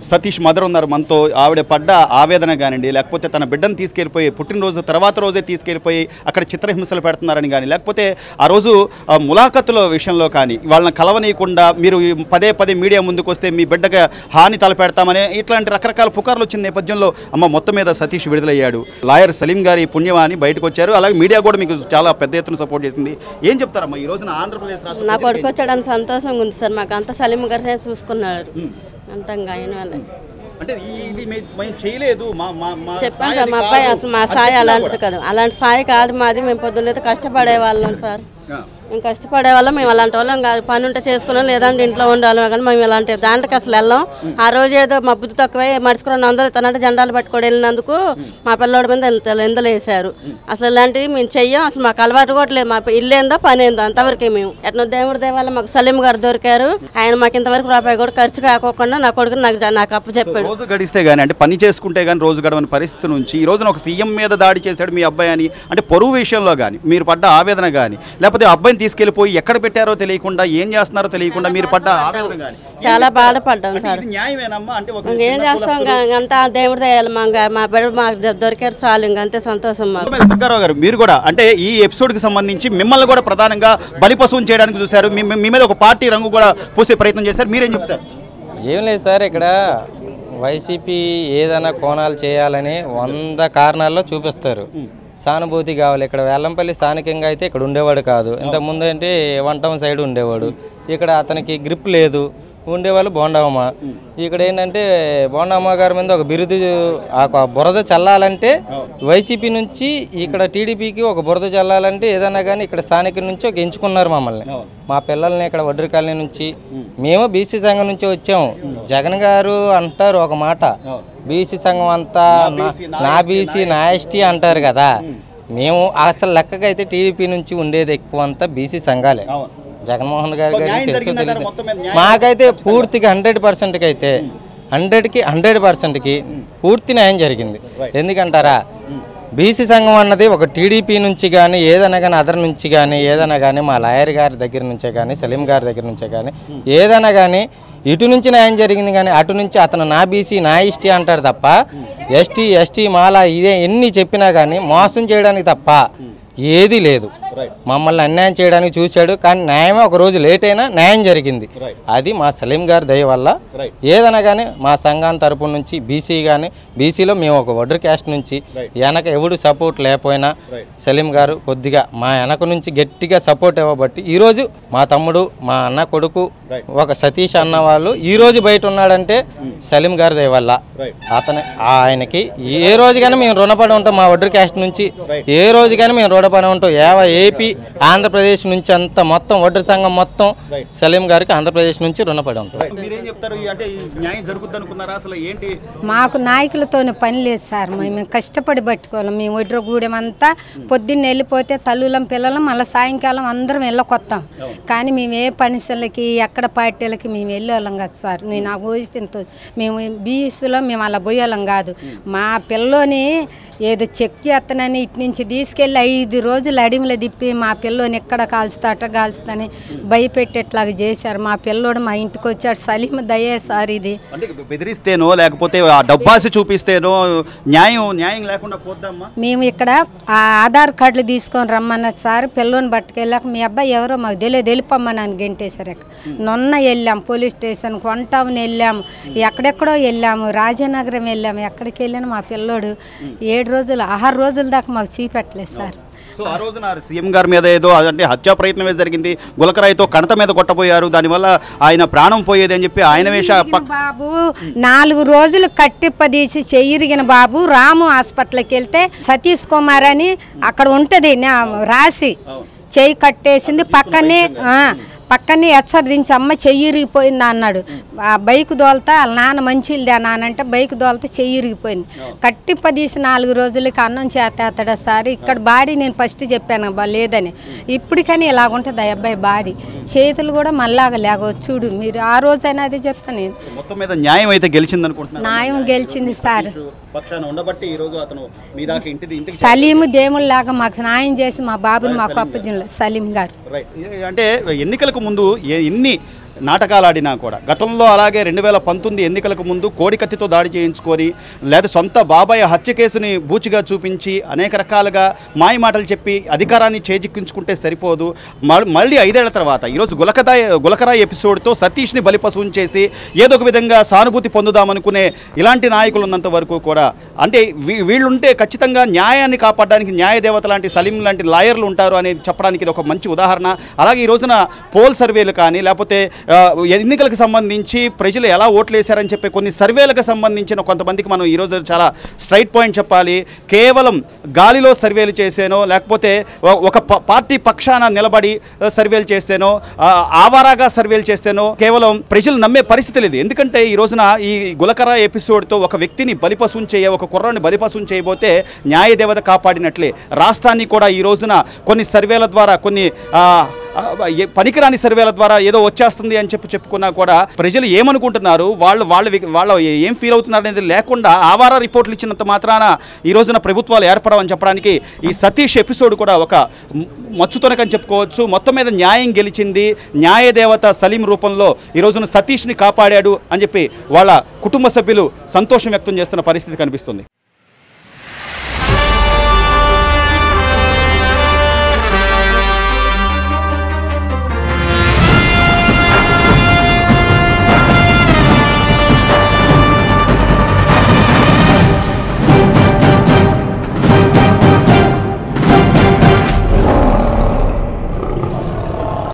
Satish mother ఉన్నారు మనతో. ఆవిడ పడ్డ ఆవేదన కానివ్వండి, లేకపోతే తన బిడ్డను తీసుకెళ్ళిపోయి పుట్టినరోజు తర్వాత రోజే తీసుకెళ్ళిపోయి అక్కడ చిత్రహింసలు పెడుతున్నారని కానీ, లేకపోతే ఆ రోజు ములాఖతుల విషయంలో కానీ వాళ్ళని కలవనీయకుండా మీరు పదే పదే మీడియా ముందుకు వస్తే మీ బిడ్డగా హాని తలపెడతామని ఇట్లాంటి రకరకాల పుకార్లు వచ్చిన నేపథ్యంలో మొత్తం మీద సతీష్ విడుదలయ్యాడు. లాయర్ సలీం గారి పుణ్యమాని బయటకు వచ్చారు. అలాగే మీడియా కూడా మీకు చాలా పెద్ద ఎత్తున సపోర్ట్ చేసింది. ఏం చెప్తారమ్మా ఈ రోజున ఆంధ్రప్రదేశ్ రాష్ట్రం? నా కొడుకు వచ్చాడని సంతోషంగా ఉంది సార్. మాకు అంతా సలీం గారు చూసుకున్నారు అంతంగా ఆయన వల్ల. అంటే ఇది మేము చేయలేదు చెప్పాను సార్. మా అబ్బాయి అసలు మా సాయి అలాంటిది కాదు, అలాంటి సాయి కాదు మాది. మేము పొద్దున్నైతే కష్టపడే వాళ్ళం సార్. మేము కష్టపడే వాళ్ళం. మేము అలాంటి వాళ్ళం కాదు. పని ఉంటే చేసుకున్నాం, లేదంటే ఇంట్లో ఉండాలి. కానీ మేము ఇలాంటి దాంట్లోకి అసలు వెళ్ళాం. ఆ రోజు ఏదో మా బుద్ధి తక్కువే మడుచుకున్న అందరూ తనంటే జెండాలు పట్టుకొని వెళ్ళినందుకు మా పిల్లోడి మీద ఎందలు వేశారు. అసలు ఇలాంటివి మేము చెయ్యం. అసలు మాకు అలవాటు కూడా లేదు. మా ఇల్లు ఏందో పని ఏందో అంతవరకే. మేము ఎట్లా దేవుడి దేవాల మాకు సలీం గారు దొరికారు. ఆయన మాకు ఇంతవరకు రూపాయి కూడా ఖర్చు కాకోకుండా నా కొడుకు నాకు అప్పు చెప్పాడు. రోజు గడిస్తే కానీ అంటే పని చేసుకుంటే కానీ రోజు గడవని పరిస్థితి నుంచి ఈ రోజున ఒక సీఎం మీద దాడి చేశాడు మీ అబ్బాయి అని అంటే పరువు విషయంలో కానీ మీరు పడ్డ ఆవేదన కానీ, లేకపోతే అబ్బాయిని తీసుకెళ్లిపోయి ఎక్కడ పెట్టారో తెలియకుండా ఏం చేస్తున్నారో తెలియకుండా మీరు పడ్డ ఆవేదన కానీ చాలా బాధపడ్డాం సార్. న్యాయమేనమ్మా? అంటే ఏం చేస్తాం అంతా దేవుడి దయాలు. మా బిడ్డ మాకు దొరికారు చాలు, ఇంకంతే సంతోషం మాకు. దుర్గారావు గారు, మీరు కూడా అంటే ఈ ఎపిసోడ్ కి సంబంధించి మిమ్మల్ని కూడా ప్రధానంగా బలిపశువుని చేయడానికి చూశారు. మీ మీద ఒక పార్టీ రంగు కూడా పూసే ప్రయత్నం చేశారు. మీరేం చెప్తారు? ఏం లేదు సార్, ఇక్కడ వైసీపీ ఏదైనా కోణాలు చేయాలని 100 కారణాల్లో చూపిస్తారు. సానుభూతి కావాలి. ఇక్కడ వేలంపల్లి స్థానికంగా అయితే ఇక్కడ ఉండేవాడు కాదు. ఇంతకుముందు అంటే 1 టౌన్ సైడ్ ఉండేవాడు. ఇక్కడ అతనికి గ్రిప్ లేదు. ఉండేవాళ్ళు బోండామ్మ. ఇక్కడ ఏంటంటే బోండామ్మ గారి మీద ఒక బిరుదు ఆ బురద చల్లాలంటే వైసీపీ నుంచి ఇక్కడ టీడీపీకి ఒక బురద చల్లాలంటే ఏదైనా కానీ ఇక్కడ స్థానికుల నుంచి ఒక ఎంచుకున్నారు మమ్మల్ని. మా పిల్లల్ని ఇక్కడ వడ్డీ కాలనీ నుంచి మేము బీసీ సంఘం నుంచి వచ్చాము. జగన్ గారు అంటారు ఒక మాట, బీసీ సంఘం అంతా నా బీసీ నా ఎస్టీ అంటారు కదా. మేము అసలు లెక్కకైతే టీడీపీ నుంచి ఉండేది ఎక్కువ అంతా బీసీ సంఘాలే. జగన్మోహన్ గారి గారికి తెలుసో తెలియదు, మాకైతే పూర్తిగా 100%కి అయితే 100కి 100%కి పూర్తి న్యాయం జరిగింది. ఎందుకంటారా, బీసీ సంఘం అన్నది ఒక టీడీపీ నుంచి కానీ ఏదైనా కానీ అదర్ నుంచి కానీ ఏదైనా కానీ మా లాయర్ గారి దగ్గర నుంచే కానీ సలీం గారి దగ్గర నుంచే కానీ ఏదైనా కానీ ఇటు నుంచి న్యాయం జరిగింది. కానీ అటు నుంచి అతను నా బీసీ నా ఎస్టీ అంటారు తప్ప ఎస్టీ మాలా ఇదే ఎన్ని చెప్పినా కానీ మోసం చేయడానికి తప్ప ఏది లేదు. మమ్మల్ని అన్యాయం చేయడానికి చూశాడు, కానీ న్యాయమే ఒక రోజు లేట్ అయినా న్యాయం జరిగింది. అది మా సలీం గారి దయ వల్ల. ఏదైనా కానీ మా సంఘాన్ని తరపు నుంచి బీసీ కానీ బీసీలో మేము ఒక వడ్డర్ క్యాస్ట్ నుంచి వెనక ఎవడు సపోర్ట్ లేకపోయినా సలీం గారు కొద్దిగా మా వెనక నుంచి గట్టిగా సపోర్ట్ ఇవ్వబట్టి ఈరోజు మా తమ్ముడు మా అన్న కొడుకు ఒక సతీష్ అన్న వాళ్ళు ఈరోజు బయట ఉన్నాడంటే సలీం గారి దయ వల్ల. ఆయనకి ఏ రోజు కానీ మేము రుణపడి ఉంటాం. మా వడ్డర్ క్యాస్ట్ నుంచి ఏ రోజు కానీ మేము రుణపడి ఉంటాం. ఏపీ ఆంధ్రప్రదేశ్ నుంచి అంతా మొత్తం వడ్డర్ సంఘం మొత్తం సలీం గారికి ఆంధ్రప్రదేశ్ నుంచి రుణపడి ఉంటాం. మాకు నాయకులతోనే పని లేదు సార్. మేము కష్టపడి పట్టుకోవాలి. మేము వడ్డర గూడెం అంతా పొద్దున్న వెళ్ళిపోతే తల్లులం పిల్లలం మళ్ళీ సాయంకాలం అందరం వెళ్ళకొస్తాం. కానీ మేము ఏ పనిసలకి ఎక్కడ పార్టీలకి మేము వెళ్ళేవాళ్ళం కాదు సార్. నాకు ఊహిస్తుంతో మేము బీఎస్లో మేము అలా పోయేవాళ్ళం కాదు. మా పిల్లోని ఏదో చెక్ చేస్తానని ఇటు నుంచి తీసుకెళ్ళి 5 రోజులు అడిమిలో తిప్పి మా పిల్లోని ఎక్కడ కాల్చుతాట కాల్చుతాని భయపెట్టేట్లాగా చేశారు. మా పిల్లోడు మా ఇంటికి వచ్చాడు. సలీం దయే సార్. ఇది బెదిరిస్తేనో లేకపోతే డబ్బాసి చూపిస్తేనో న్యాయం లేకుండా పోద్దామా? మేము ఇక్కడ ఆధార్ కార్డులు తీసుకొని రమ్మన్నారు సార్. పిల్లోని పట్టుకెళ్ళాక మీ అబ్బాయి ఎవరో మాకు తెలియదు వెళ్ళిపోమ్మని అని గెంటేశారు. నొన్న వెళ్ళాము పోలీస్ స్టేషన్కి, 1 టౌన్ వెళ్ళాము, ఎక్కడెక్కడో వెళ్ళాము, రాజానగరం వెళ్ళాము. ఎక్కడికి వెళ్ళినా మా పిల్లోడు 7 రోజులు 6 రోజుల దాకా మాకు చూపెట్టలేదు సార్. సో ఆ రోజున సీఎం గారి మీద ఏదో అంటే హత్యా ప్రయత్నం జరిగింది, గులకరాయితో కణత మీద కొట్టబోయారు, దానివల్ల ఆయన ప్రాణం పోయేది అని చెప్పి ఆయన బాబు 4 రోజులు కట్టిప్పదీసి చెయ్యిరిగిన బాబు రాము హాస్పిటల్కి వెళ్తే సతీష్ కుమార్ అని అక్కడ ఉంటుంది రాసి చెయ్యి కట్టేసింది. పక్కనే హెచ్చరించి అమ్మ చెయ్యిరిగిపోయింది అన్నాడు. ఆ బైక్ దోలతా వాళ్ళ నాన్న మంచిదా నానంటే బైక్ దోలతా చెయ్యిరిగిపోయింది. కట్టిప్పదీసి 4 రోజులకి అన్నం చేతేస్తాడా సార్. ఇక్కడ బాడీ నేను ఫస్ట్ చెప్పాను లేదని, ఇప్పటికని ఇలాగుంటుంది ఆ అబ్బాయి బాడీ. చేతులు కూడా మళ్ళాగా లేకపోతే చూడు మీరు. ఆ రోజైనా అదే చెప్తాను నేను. మొత్తం మీద న్యాయం అయితే గెలిచింది అనుకుంటున్నాను. న్యాయం గెలిచింది సార్. పక్షాన ఉండబట్టి ఈ రోజు అతను మీ దాకా ఇంటికి సలీము దేవుళ్ళలాగా మాకు న్యాయం చేసి మా బాబుని మాకు అప్పజించారు సలీం గారు. అంటే ఎన్నికలకు ముందు ఎన్ని నాటకాలు ఆడినా కూడా గతంలో అలాగే 2019 ఎన్నికలకు ముందు కోడికత్తితో దాడి చేయించుకొని లేదా సొంత బాబాయ్ హత్య కేసుని బూచిగా చూపించి అనేక రకాలుగా మాయమాటలు చెప్పి అధికారాన్ని చేజిక్కించుకుంటే సరిపోదు. మళ్ళీ 5 ఏళ్ల తర్వాత ఈరోజు గులకరాయి ఎపిసోడ్తో సతీష్ని బలిపశువుని చేసి ఏదో ఒక విధంగా సానుభూతి పొందుదామనుకునే ఇలాంటి నాయకులు ఉన్నంత వరకు కూడా అంటే వీళ్ళుంటే ఖచ్చితంగా న్యాయాన్ని కాపాడడానికి న్యాయదేవత లాంటి సలీం లాంటి లాయర్లు ఉంటారు అనేది చెప్పడానికి ఇది ఒక మంచి ఉదాహరణ. అలాగే ఈ రోజున పోల్ సర్వేలు కానీ లేకపోతే ఎన్నికలకు సంబంధించి ప్రజలు ఎలా ఓట్లు వేశారని చెప్పే కొన్ని సర్వేలకు సంబంధించిన కొంతమందికి మనం ఈరోజు చాలా స్ట్రైట్ పాయింట్ చెప్పాలి. కేవలం గాలిలో సర్వేలు చేసేనో లేకపోతే ఒక పార్టీ పక్షాన నిలబడి సర్వేలు చేస్తేనో ఆవారాగా సర్వేలు చేస్తేనో కేవలం ప్రజలు నమ్మే పరిస్థితి లేదు. ఎందుకంటే ఈ రోజున ఈ గులకరా ఎపిసోడ్తో ఒక వ్యక్తిని బలిపశువుని ఒక కుర్రాన్ని బలిపశువుని చేయబోతే న్యాయదేవత కాపాడినట్లే. రాష్ట్రాన్ని కూడా ఈ రోజున కొన్ని సర్వేల ద్వారా కొన్ని పనికిరాని సర్వేల ద్వారా ఏదో వచ్చేస్తుంది అని చెప్పుకున్నా కూడా ప్రజలు ఏమనుకుంటున్నారు, వాళ్ళు ఏం ఫీల్ అవుతున్నారు అనేది లేకుండా ఆవార రిపోర్ట్లు ఇచ్చినంత మాత్రాన ఈ రోజున ప్రభుత్వాలు ఏర్పడవని చెప్పడానికి ఈ సతీష్ ఎపిసోడ్ కూడా ఒక మచ్చుతొనకని చెప్పుకోవచ్చు. మొత్తం మీద న్యాయం గెలిచింది. న్యాయదేవత సలీం రూపంలో ఈ రోజున సతీష్ని కాపాడాడు అని చెప్పి వాళ్ళ కుటుంబ సభ్యులు సంతోషం వ్యక్తం చేస్తున్న పరిస్థితి కనిపిస్తుంది.